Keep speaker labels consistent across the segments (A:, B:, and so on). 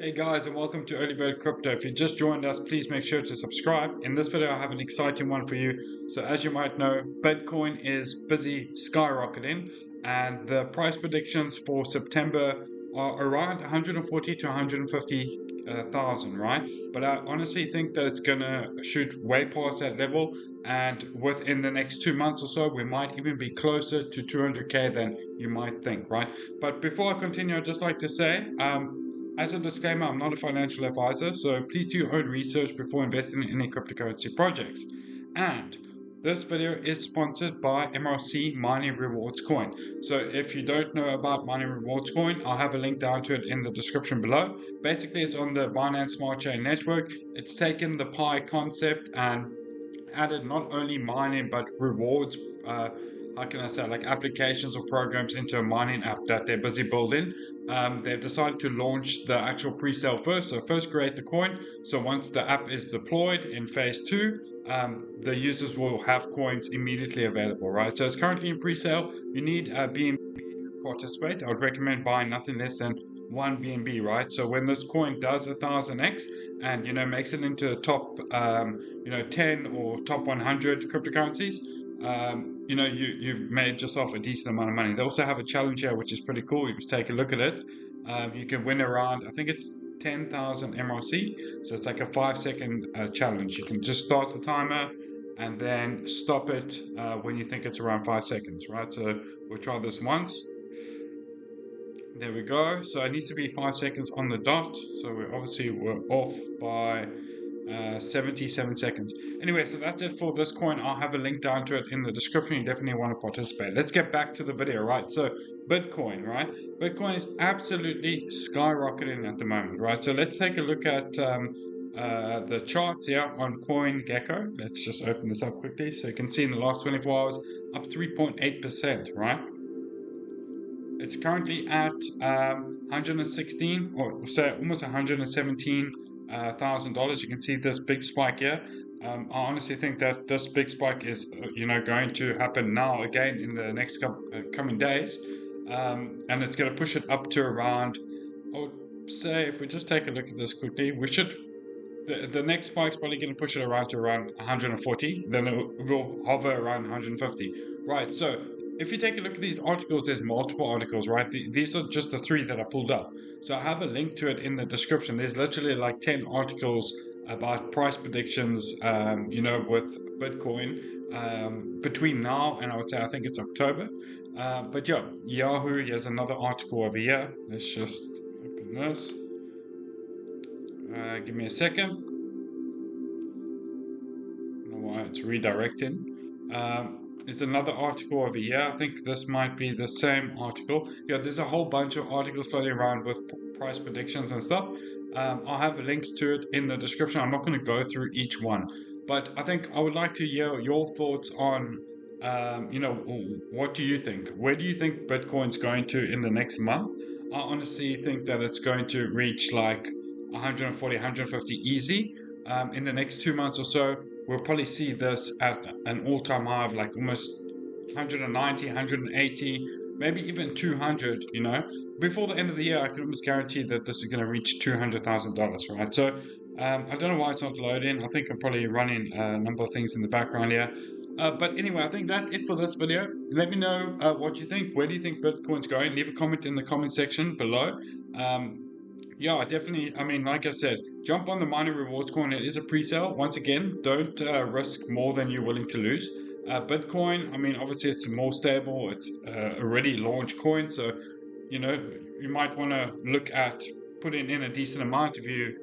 A: Hey guys, and welcome to Early Bird Crypto. If you just joined us, please make sure to subscribe. In this video, I have an exciting one for you. So as you might know, Bitcoin is busy skyrocketing, and the price predictions for September are around 140 to 150,000, right? But I honestly think that it's gonna shoot way past that level, and within the next 2 months or so, we might even be closer to 200k than you might think, right? But before I continue, I'd just like to say, as a disclaimer, I'm not a financial advisor, so please do your own research before investing in any cryptocurrency projects. And this video is sponsored by MRC Mining Rewards Coin. So if you don't know about Mining Rewards Coin, I'll have a link down to it in the description below. Basically, it's on the Binance Smart Chain network. It's taken the Pi concept and added not only mining but rewards, how can I say, like applications or programs into a mining app that they're busy building. They've decided to launch the actual pre-sale first. So first create the coin. So once the app is deployed in phase two, the users will have coins immediately available, right? So it's currently in pre-sale. You need a BNB to participate. I would recommend buying nothing less than one BNB, right? So when this coin does 1000x and makes it into the top 10 or top 100 cryptocurrencies, you've made yourself a decent amount of money. They also have a challenge here, which is pretty cool. You just take a look at it. You can win around, I think it's 10,000 MRC. So it's like a 5 second challenge. You can just start the timer and then stop it when you think it's around 5 seconds, right? So we'll try this once. There we go. So it needs to be 5 seconds on the dot. So we're off by 77 seconds. Anyway, so that's it for this coin. I'll have a link down to it in the description. You definitely want to participate. Let's get back to the video, right? So Bitcoin, right? Bitcoin is absolutely skyrocketing at the moment, right? So let's take a look at the charts here on CoinGecko. Let's just open this up quickly. So you can see in the last 24 hours, up 3.8%, right? It's currently at 116, or say almost 117 $1,000. You can see this big spike here. I honestly think that this big spike is going to happen now again in the next coming days, and it's going to push it up to around, I would say, if we just take a look at this quickly, we should, the next spike's probably going to push it around to around 140, then it will hover around 150, right? So if you take a look at these articles, there's multiple articles, right? These are just the three that I pulled up. So I have a link to it in the description. There's literally like 10 articles about price predictions, with Bitcoin between now and I think it's October. But yeah, Yahoo, here's another article over here. Let's just open this. Give me a second. I don't know why it's redirecting. It's another article over here. I think this might be the same article. Yeah, there's a whole bunch of articles floating around with price predictions and stuff. I'll have links to it in the description. I'm not going to go through each one, but I think I would like to hear your thoughts on, what do you think? Where do you think Bitcoin's going to in the next month? I honestly think that it's going to reach like 140, 150 easy. In the next 2 months or so, we'll probably see this at an all-time high of like almost 190, 180, maybe even 200. Before the end of the year, I can almost guarantee that this is going to reach $200,000, right? So I don't know why it's not loading. I think I'm probably running a number of things in the background here. But anyway, I think that's it for this video. Let me know what you think. Where do you think Bitcoin's going? Leave a comment in the comment section below. Yeah, definitely. I mean, like I said, jump on the mining rewards coin. It is a pre-sale. Once again, don't risk more than you're willing to lose. Bitcoin, I mean, obviously it's more stable. It's already launched coin, so you might want to look at putting in a decent amount if you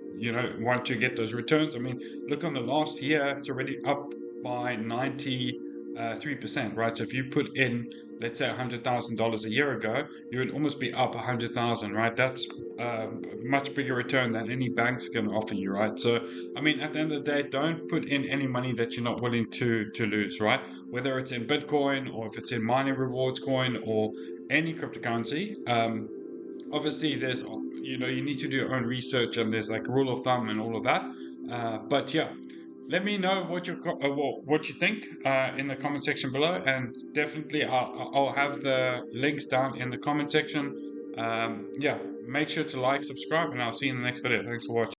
A: want to get those returns. I mean, look on the last year, it's already up by 93%, right? So if you put in, let's say, $100,000 a year ago, you would almost be up 100,000, right? That's a much bigger return than any bank's going to offer you, right? So, I mean, at the end of the day, don't put in any money that you're not willing to lose, right? Whether it's in Bitcoin or if it's in mining rewards coin or any cryptocurrency. Obviously, there's you need to do your own research and there's like a rule of thumb and all of that. But yeah. Let me know what you think in the comment section below, and definitely I'll have the links down in the comment section. Yeah, make sure to like, subscribe, and I'll see you in the next video. Thanks for watching.